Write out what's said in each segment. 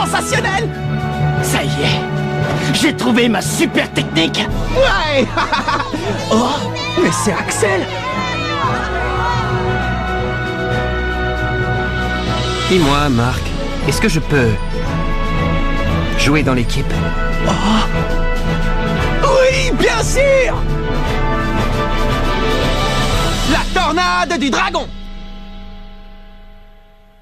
sensationnel! Ça y est, j'ai trouvé ma super technique. Ouais! Oh, mais c'est Axel! Dis-moi, Marc, est-ce que je peux jouer dans l'équipe? Oui, bien sûr! La tornade du dragon!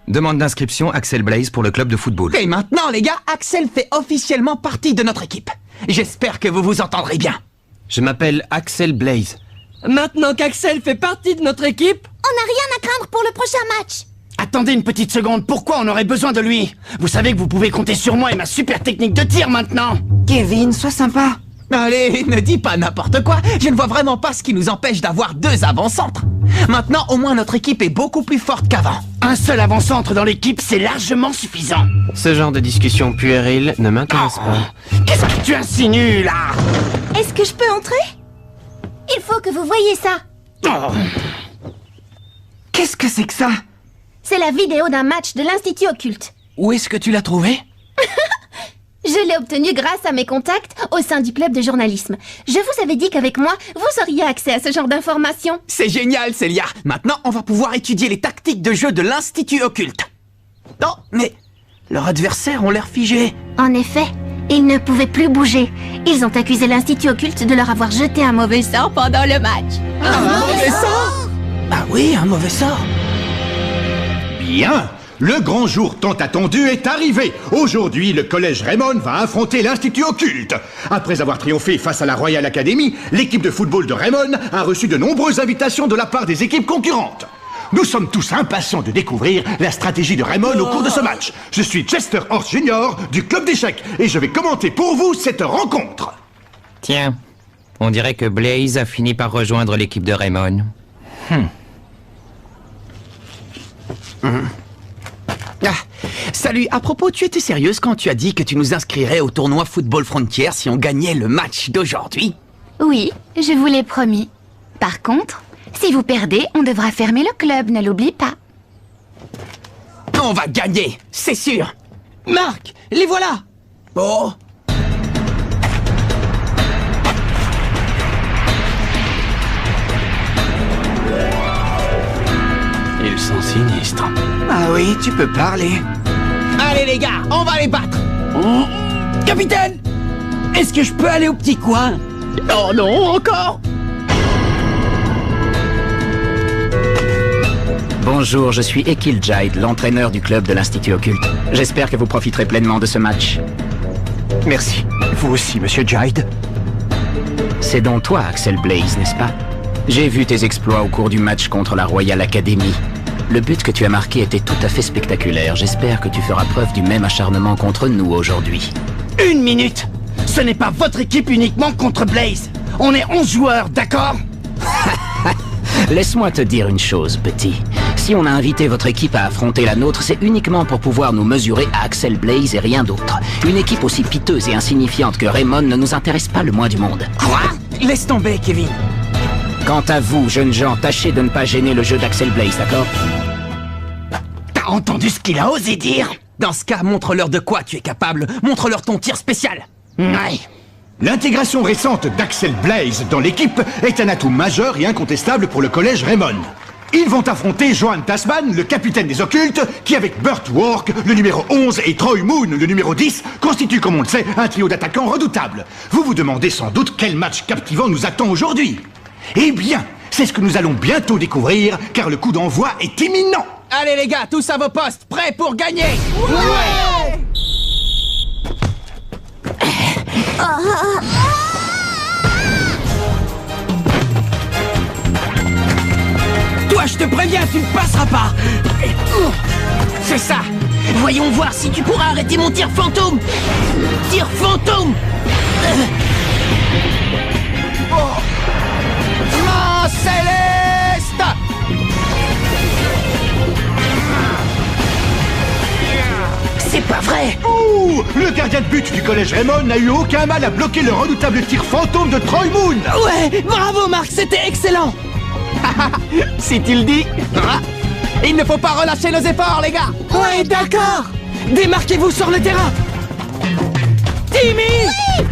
Demande d'inscription Axel Blaze pour le club de football. Et maintenant, les gars, Axel fait officiellement partie de notre équipe. J'espère que vous vous entendrez bien. Je m'appelle Axel Blaze. Maintenant qu'Axel fait partie de notre équipe, On n'a rien à craindre pour le prochain match. Attendez une petite seconde, pourquoi on aurait besoin de lui? Vous savez que vous pouvez compter sur moi et ma super technique de tir maintenant. Kevin, sois sympa. Allez, ne dis pas n'importe quoi. Je ne vois vraiment pas ce qui nous empêche d'avoir 2 avant-centres. Maintenant, au moins, notre équipe est beaucoup plus forte qu'avant. Un seul avant-centre dans l'équipe, c'est largement suffisant. Ce genre de discussion puérile ne m'intéresse pas. Qu'est-ce que tu insinues, là? Est-ce que je peux entrer? Il faut que vous voyiez ça. Oh. Qu'est-ce que c'est que ça? C'est la vidéo d'un match de l'Institut Occulte. Où est-ce que tu l'as trouvé? Je l'ai obtenue grâce à mes contacts au sein du club de journalisme. Je vous avais dit qu'avec moi, vous auriez accès à ce genre d'informations. C'est génial, Célia. Maintenant, on va pouvoir étudier les tactiques de jeu de l'Institut Occulte. Non, mais leurs adversaires ont l'air figés. En effet, ils ne pouvaient plus bouger. Ils ont accusé l'Institut Occulte de leur avoir jeté un mauvais sort pendant le match. Un mauvais sort? Ah oui, un mauvais sort. Bien, le grand jour tant attendu est arrivé. Aujourd'hui, le collège Raymond va affronter l'Institut Occulte. Après avoir triomphé face à la Royal Academy, l'équipe de football de Raymond a reçu de nombreuses invitations de la part des équipes concurrentes. Nous sommes tous impatients de découvrir la stratégie de Raymond au cours de ce match. Je suis Chester Horst Jr. du club d'échecs et je vais commenter pour vous cette rencontre. Tiens, on dirait que Blaze a fini par rejoindre l'équipe de Raymond. Ah, salut, à propos, tu étais sérieuse quand tu as dit que tu nous inscrirais au tournoi Football Frontier si on gagnait le match d'aujourd'hui? Oui, je vous l'ai promis. Par contre, si vous perdez, on devra fermer le club, ne l'oublie pas. On va gagner, c'est sûr. Marc, les voilà. Oh. Ils sont sinistres. Ah oui, tu peux parler. Allez les gars, on va les battre. Capitaine, est-ce que je peux aller au petit coin? Oh non, encore. Bonjour, je suis Ekil Jide, l'entraîneur du club de l'Institut Occulte. J'espère que vous profiterez pleinement de ce match. Merci. Vous aussi, monsieur Jide. C'est donc toi, Axel Blaze, n'est-ce pas? J'ai vu tes exploits au cours du match contre la Royal Academy. Le but que tu as marqué était tout à fait spectaculaire. J'espère que tu feras preuve du même acharnement contre nous aujourd'hui. Une minute. Ce n'est pas votre équipe uniquement contre Blaze. On est 11 joueurs, d'accord? Laisse-moi te dire une chose, petit. Si on a invité votre équipe à affronter la nôtre, c'est uniquement pour pouvoir nous mesurer à Axel Blaze et rien d'autre. Une équipe aussi piteuse et insignifiante que Raymond ne nous intéresse pas le moins du monde. Quoi? Laisse tomber, Kevin. Quant à vous, jeunes gens, tâchez de ne pas gêner le jeu d'Axel Blaze, d'accord? T'as entendu ce qu'il a osé dire? Dans ce cas, montre-leur de quoi tu es capable. Montre-leur ton tir spécial. Ouais. L'intégration récente d'Axel Blaze dans l'équipe est un atout majeur et incontestable pour le collège Raymond. Ils vont affronter Johan Tasman, le capitaine des occultes, qui avec Burt Work, le numéro 11, et Troy Moon, le numéro 10, constitue, comme on le sait, un trio d'attaquants redoutables. Vous vous demandez sans doute quel match captivant nous attend aujourd'hui. Eh bien, c'est ce que nous allons bientôt découvrir, car le coup d'envoi est imminent. Allez les gars, tous à vos postes, prêts pour gagner. Ouais. Toi, je te préviens, tu ne passeras pas. C'est ça. Voyons voir si tu pourras arrêter mon tir fantôme. Tir fantôme. Main céleste. C'est pas vrai. Ouh, le gardien de but du collège Raymond n'a eu aucun mal à bloquer le redoutable tir fantôme de Troy Moon. Ouais, bravo Marc, c'était excellent. Si tu le dis. Il ne faut pas relâcher nos efforts, les gars. Ouais, d'accord. démarquez-vous sur le terrain. Timmy! Oui!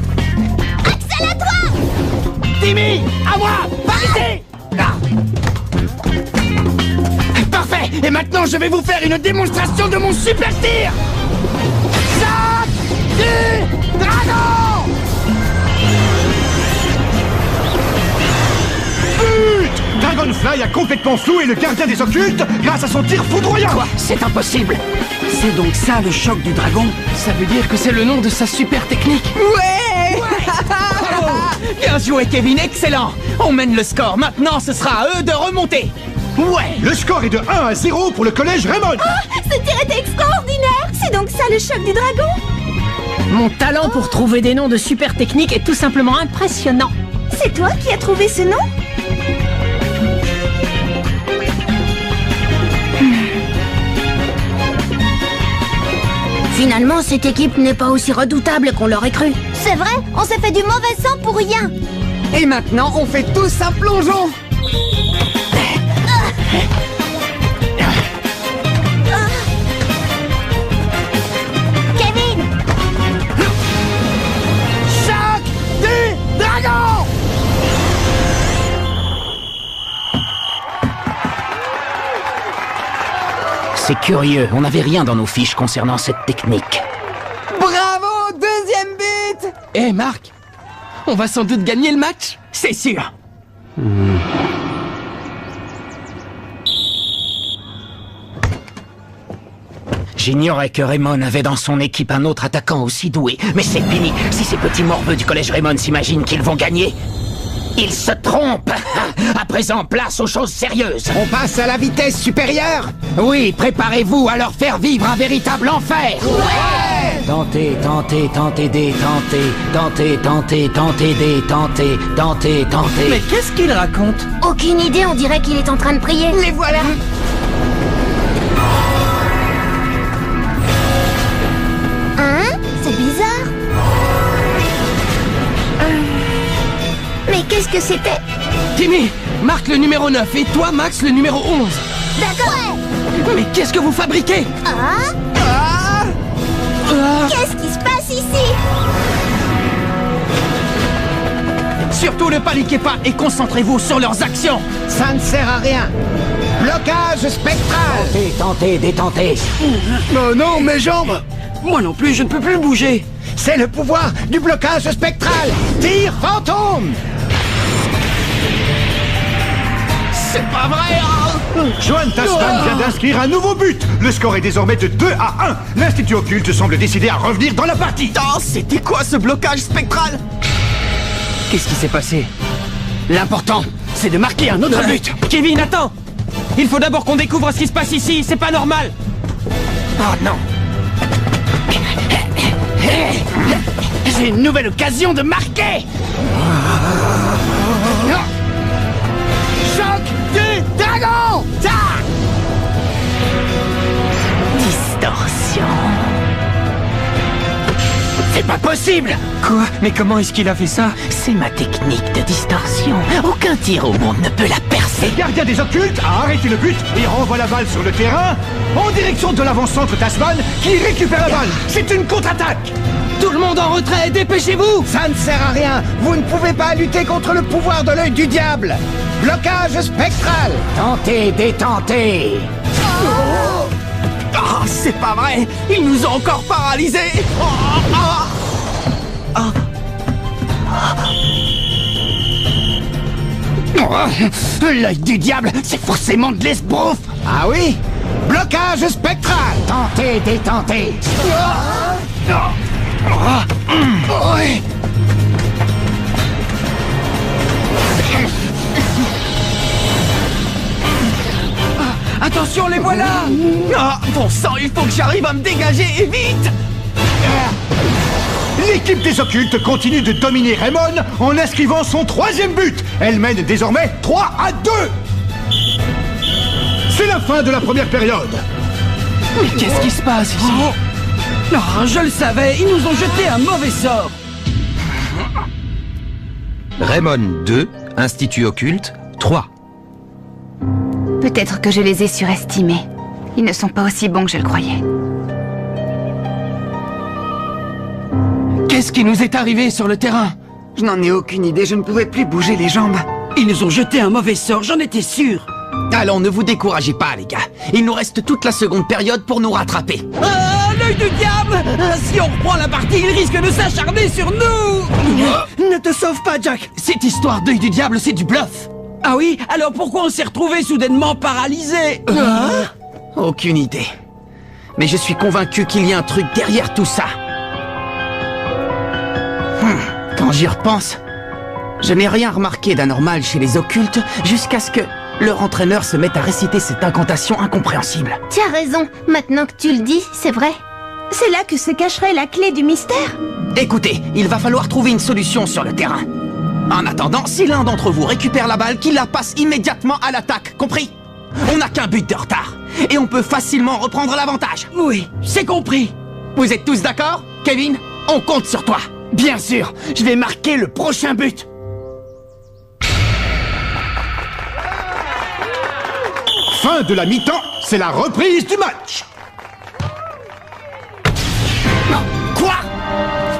Axel, à toi! Timmy, à moi! Par ici! Ah. Parfait! Et maintenant, je vais vous faire une démonstration de mon super tir! Choc du dragon! But! Dragonfly a complètement floué le gardien des occultes grâce à son tir foudroyant. Quoi? C'est impossible. C'est donc ça le choc du dragon? Ça veut dire que c'est le nom de sa super technique. Ouais, Bien joué, Kevin, excellent. On mène le score. Maintenant, ce sera à eux de remonter. Ouais, le score est de 1-0 pour le collège Raymond. Ce tir était extraordinaire! C'est donc ça le choc du dragon? Mon talent pour trouver des noms de super techniques est tout simplement impressionnant. C'est toi qui as trouvé ce nom? Finalement, cette équipe n'est pas aussi redoutable qu'on l'aurait cru. C'est vrai, on s'est fait du mauvais sang pour rien. Et maintenant, on fait tous un plongeon. Kevin! Choc du dragon! C'est curieux, on n'avait rien dans nos fiches concernant cette technique. Bravo, deuxième but. Eh Marc, on va sans doute gagner le match. C'est sûr. J'ignorais que Raymond avait dans son équipe un autre attaquant aussi doué. Mais c'est fini. Si ces petits morveux du collège Raymond s'imaginent qu'ils vont gagner, ils se trompent. À présent, place aux choses sérieuses. On passe à la vitesse supérieure? Oui, préparez-vous à leur faire vivre un véritable enfer. Ouais! Tentez, tentez, tentez des, tentez, tentez, tentez, tentez des, tentez, tentez, tentez. Mais qu'est-ce qu'il raconte? Aucune idée, on dirait qu'il est en train de prier. Les voilà. Hein? C'est bizarre. Mais qu'est-ce que c'était? Timmy, Marc le numéro 9 et toi Max le numéro 11. D'accord. Mais qu'est-ce que vous fabriquez? Qu'est-ce qui se passe ici? Surtout ne paniquez pas et concentrez-vous sur leurs actions. Ça ne sert à rien. Blocage spectral! Tentez, tentez, détentez. Oh non, mes jambes! Moi non plus, je ne peux plus bouger. C'est le pouvoir du blocage spectral! Tir fantôme! C'est pas vrai, hein? Johan Tasman vient d'inscrire un nouveau but. Le score est désormais de 2-1. L'Institut Occulte semble décidé à revenir dans la partie. Oh, c'était quoi ce blocage spectral? Qu'est-ce qui s'est passé? L'important, c'est de marquer un autre but! Kevin, attends! Il faut d'abord qu'on découvre ce qui se passe ici, c'est pas normal! Oh non. J'ai une nouvelle occasion de marquer! Choc du dragon! Distorsion. C'est pas possible! Quoi? Mais comment est-ce qu'il a fait ça? C'est ma technique de distorsion. Aucun tir au monde ne peut la percer. Le gardien des occultes a arrêté le but et renvoie la balle sur le terrain en direction de l'avant-centre Tasman qui récupère la balle. C'est une contre-attaque. Tout le monde en retrait, dépêchez-vous! Ça ne sert à rien! Vous ne pouvez pas lutter contre le pouvoir de l'œil du diable! Blocage spectral! Tentez, détentez. Oh, c'est pas vrai. Ils nous ont encore paralysés. L'œil du diable, c'est forcément de l'esbrouf! Ah oui? Blocage spectral! Tentez, détentez. Oui. Attention, les voilà! Ah, bon sang, il faut que j'arrive à me dégager et vite. L'équipe des occultes continue de dominer Raymond en inscrivant son 3e but. Elle mène désormais 3-2. C'est la fin de la première période. Mais qu'est-ce qui se passe ici? Ah, je le savais, ils nous ont jeté un mauvais sort. Raymond 2, Institut Occulte 3. Peut-être que je les ai surestimés. Ils ne sont pas aussi bons que je le croyais. Qu'est-ce qui nous est arrivé sur le terrain? Je n'en ai aucune idée, je ne pouvais plus bouger les jambes. Ils nous ont jeté un mauvais sort, j'en étais sûr. Allons, ne vous découragez pas, les gars. Il nous reste toute la seconde période pour nous rattraper. Ah, l'œil du diable! Si on reprend la partie, il risque de s'acharner sur nous! Ne te sauve pas, Jack! Cette histoire d'œil du diable, c'est du bluff. Ah oui? Alors pourquoi on s'est retrouvés soudainement paralysés? Aucune idée. Mais je suis convaincu qu'il y a un truc derrière tout ça. Quand j'y repense, je n'ai rien remarqué d'anormal chez les occultes jusqu'à ce que leur entraîneur se mette à réciter cette incantation incompréhensible. Tu as raison, maintenant que tu le dis, c'est vrai. C'est là que se cacherait la clé du mystère. Écoutez, il va falloir trouver une solution sur le terrain. En attendant, si l'un d'entre vous récupère la balle, qu'il la passe immédiatement à l'attaque, compris? On n'a qu'un but de retard, et on peut facilement reprendre l'avantage. Oui, c'est compris. Vous êtes tous d'accord? Kevin, on compte sur toi. Bien sûr, je vais marquer le prochain but. Fin de la mi-temps, c'est la reprise du match. Quoi?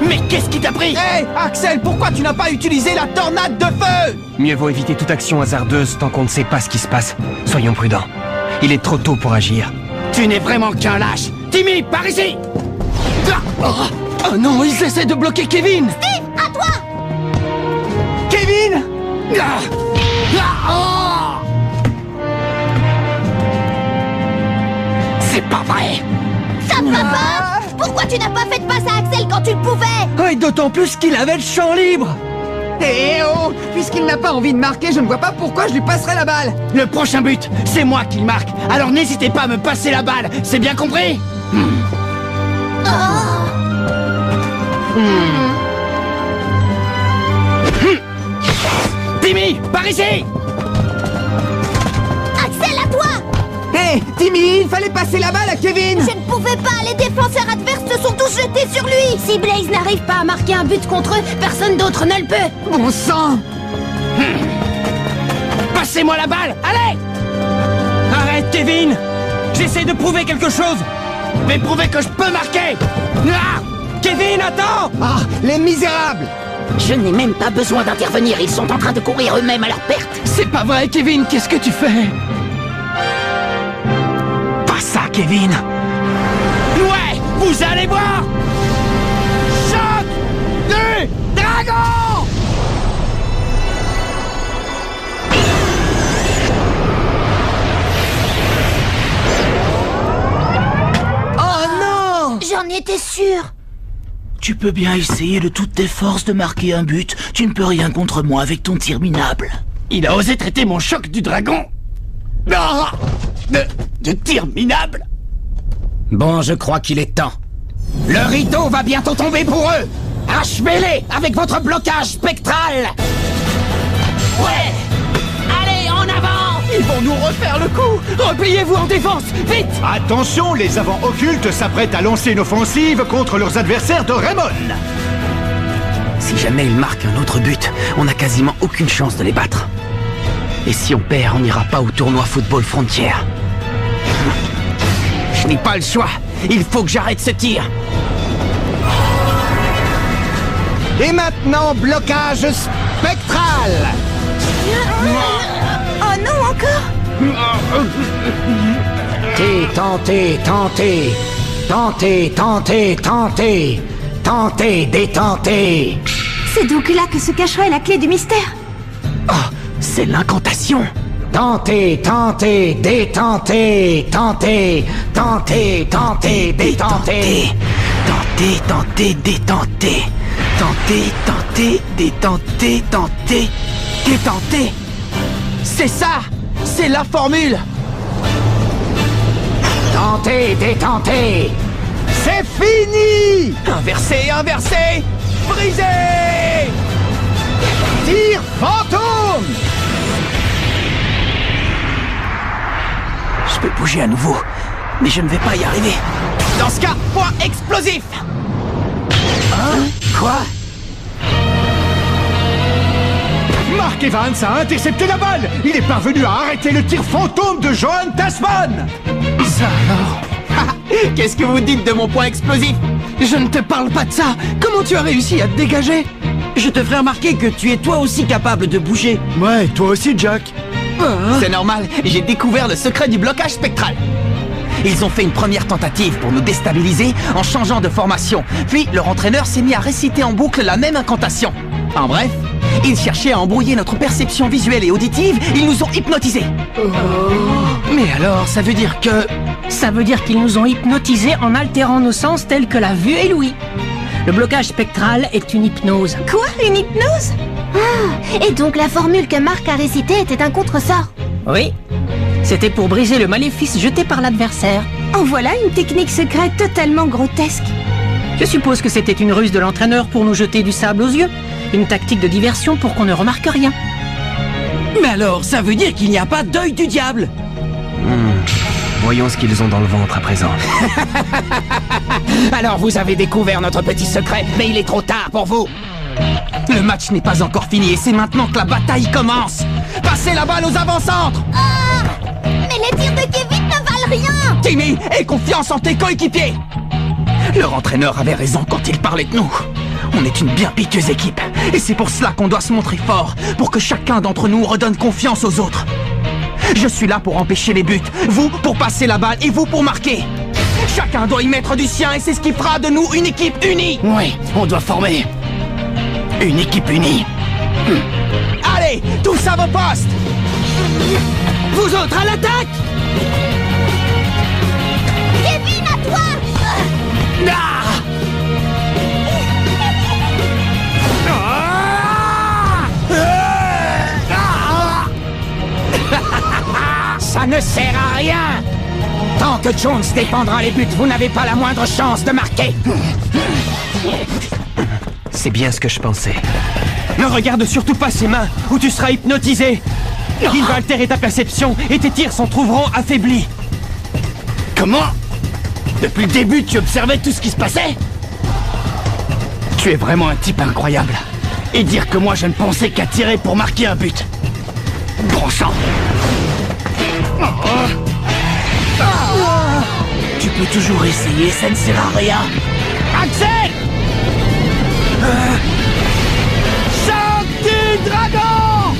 Mais qu'est-ce qui t'a pris? Hé, Axel, pourquoi tu n'as pas utilisé la tornade de feu? Mieux vaut éviter toute action hasardeuse tant qu'on ne sait pas ce qui se passe. Soyons prudents. Il est trop tôt pour agir. Tu n'es vraiment qu'un lâche. Timmy, par ici! Oh non, ils essaient de bloquer Kevin! Steve, à toi! Kevin! C'est pas vrai! Ça me va pas! Pourquoi tu n'as pas fait de passe à Axel quand tu le pouvais? Oh, et d'autant plus qu'il avait le champ libre! Eh oh! Puisqu'il n'a pas envie de marquer, je ne vois pas pourquoi je lui passerai la balle. Le prochain but, c'est moi qui le marque. Alors n'hésitez pas à me passer la balle, c'est bien compris? Timmy, par ici! Axel, à toi! Hé, Timmy, il fallait passer la balle à Kevin. Je ne pouvais pas, les défenseurs adverses se sont tous jetés sur lui! Si Blaze n'arrive pas à marquer un but contre eux, personne d'autre ne le peut! Bon sang! Passez-moi la balle, allez! Arrête, Kevin! J'essaie de prouver quelque chose! Mais prouvez que je peux marquer! Ah! Kevin, attends! Ah, les misérables! Je n'ai même pas besoin d'intervenir, ils sont en train de courir eux-mêmes à leur perte. C'est pas vrai, Kevin, qu'est-ce que tu fais? Pas ça, Kevin. Ouais, vous allez voir! Choc du dragon! Oh non! J'en étais sûre! Tu peux bien essayer de toutes tes forces de marquer un but, tu ne peux rien contre moi avec ton tir minable. Il a osé traiter mon choc du dragon de tir minable. Bon, je crois qu'il est temps. Le rideau va bientôt tomber pour eux. Achevez-les avec votre blocage spectral. Ouais! Allez, en avant! Ils vont nous refaire le coup! Repliez-vous en défense! Vite! Attention, les avants occultes s'apprêtent à lancer une offensive contre leurs adversaires de Raymond. Si jamais ils marquent un autre but, on n'a quasiment aucune chance de les battre. Et si on perd, on n'ira pas au tournoi Football Frontier. Je n'ai pas le choix. Il faut que j'arrête ce tir. Et maintenant, blocage spectral. Oh non, encore? Tentez, détentez. C'est donc là que se cacherait la clé du mystère. Oh, c'est l'incantation. Tentez, détentez. Tentez, détentez. C'est ça. C'est la formule. Tentez, détentez. C'est fini! Inversé. Brisé. Tir fantôme! Je peux bouger à nouveau, mais je ne vais pas y arriver. Dans ce cas, point explosif. Hein? Quoi? Mark Evans a intercepté la balle. Il est parvenu à arrêter le tir fantôme de Johan Tasman. Ça alors? Qu'est-ce que vous dites de mon point explosif? Je ne te parle pas de ça. Comment tu as réussi à te dégager? Je te ferai remarquer que tu es toi aussi capable de bouger. Ouais, toi aussi, Jack. C'est normal, j'ai découvert le secret du blocage spectral. Ils ont fait une première tentative pour nous déstabiliser en changeant de formation. Puis leur entraîneur s'est mis à réciter en boucle la même incantation. En bref, ils cherchaient à embrouiller notre perception visuelle et auditive, ils nous ont hypnotisés. Mais alors, ça veut dire que... Ça veut dire qu'ils nous ont hypnotisés en altérant nos sens tels que la vue et l'ouïe. Le blocage spectral est une hypnose. Quoi? Une hypnose? Ah, et donc la formule que Marc a récitée était un contresort? Oui. C'était pour briser le maléfice jeté par l'adversaire. En voilà une technique secrète totalement grotesque. Je suppose que c'était une ruse de l'entraîneur pour nous jeter du sable aux yeux. Une tactique de diversion pour qu'on ne remarque rien. Mais alors, ça veut dire qu'il n'y a pas d'œil du diable? Voyons ce qu'ils ont dans le ventre à présent. Alors vous avez découvert notre petit secret, mais il est trop tard pour vous. Le match n'est pas encore fini et c'est maintenant que la bataille commence. Passez la balle aux avant-centres. Mais les tirs de Kevin ne valent rien! Timmy, aie confiance en tes coéquipiers. Leur entraîneur avait raison quand il parlait de nous. On est une bien piteuse équipe. Et c'est pour cela qu'on doit se montrer fort, pour que chacun d'entre nous redonne confiance aux autres. Je suis là pour empêcher les buts, vous pour passer la balle et vous pour marquer. Chacun doit y mettre du sien et c'est ce qui fera de nous une équipe unie. Oui, on doit former une équipe unie. Allez, tous à vos postes. Vous autres, à l'attaque! Kevin, à toi! Ça ne sert à rien. Tant que Jones défendra les buts, vous n'avez pas la moindre chance de marquer. C'est bien ce que je pensais. Ne regarde surtout pas ses mains, ou tu seras hypnotisé. Il va altérer ta perception et tes tirs s'en trouveront affaiblis. Comment? Depuis le début, tu observais tout ce qui se passait? Tu es vraiment un type incroyable. Et dire que moi je ne pensais qu'à tirer pour marquer un but. Bon sang. Tu peux toujours essayer, ça ne sert à rien. Axel! Choc du dragon!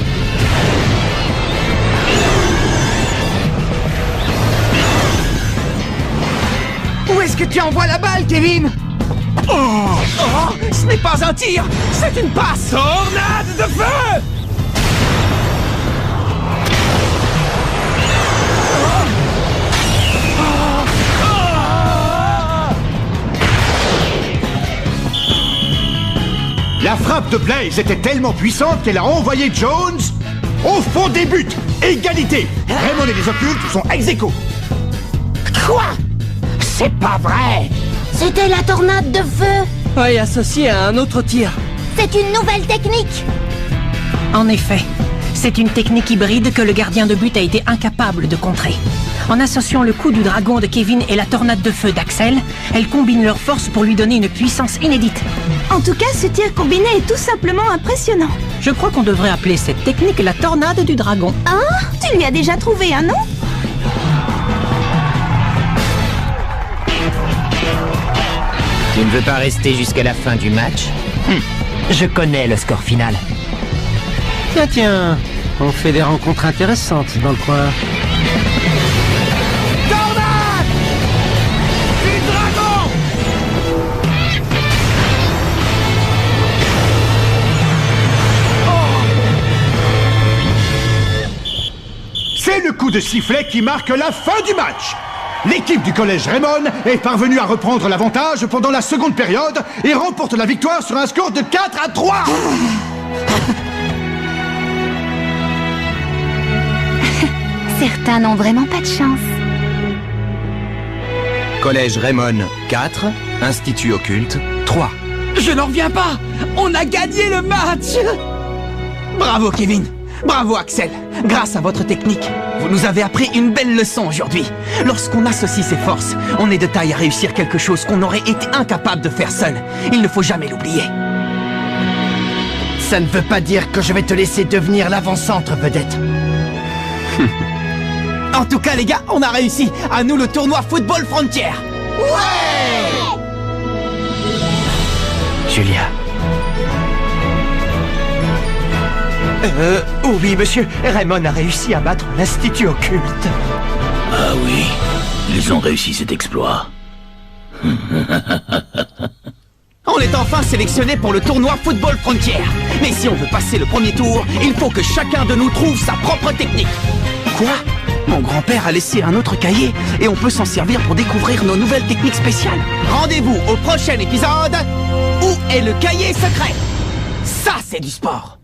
Où est-ce que tu envoies la balle, Kevin? Oh, ce n'est pas un tir, c'est une passe. Tornade de feu! La frappe de Blaze était tellement puissante qu'elle a envoyé Jones au fond des buts. Égalité. Raymond et les occultes sont ex-aequo. Quoi? C'est pas vrai. C'était la tornade de feu! Oui, associé à un autre tir. C'est une nouvelle technique! En effet, c'est une technique hybride que le gardien de but a été incapable de contrer. En associant le coup du dragon de Kevin et la tornade de feu d'Axel, elles combinent leurs forces pour lui donner une puissance inédite. En tout cas, ce tir combiné est tout simplement impressionnant. Je crois qu'on devrait appeler cette technique la tornade du dragon. Hein? Tu lui as déjà trouvé un nom? Tu ne veux pas rester jusqu'à la fin du match? Je connais le score final. Tiens, on fait des rencontres intéressantes dans le coin. Tornade du dragon! C'est le coup de sifflet qui marque la fin du match. L'équipe du collège Raymond est parvenue à reprendre l'avantage pendant la seconde période et remporte la victoire sur un score de 4-3. Certains n'ont vraiment pas de chance. Collège Raymond 4, Institut Occulte 3. Je n'en reviens pas! On a gagné le match! Bravo Kevin, bravo Axel. Grâce à votre technique, vous nous avez appris une belle leçon aujourd'hui. Lorsqu'on associe ses forces, on est de taille à réussir quelque chose qu'on aurait été incapable de faire seul. Il ne faut jamais l'oublier. Ça ne veut pas dire que je vais te laisser devenir l'avant-centre, vedette. En tout cas, les gars, on a réussi. À nous le tournoi Football Frontier. Julia. Oui, monsieur. Raymond a réussi à battre l'Institut Occulte. Ah oui, ils ont réussi cet exploit. On est enfin sélectionné pour le tournoi Football Frontier. Mais si on veut passer le premier tour, il faut que chacun de nous trouve sa propre technique. Quoi? Mon grand-père a laissé un autre cahier et on peut s'en servir pour découvrir nos nouvelles techniques spéciales. Rendez-vous au prochain épisode. Où est le cahier secret? Ça, c'est du sport.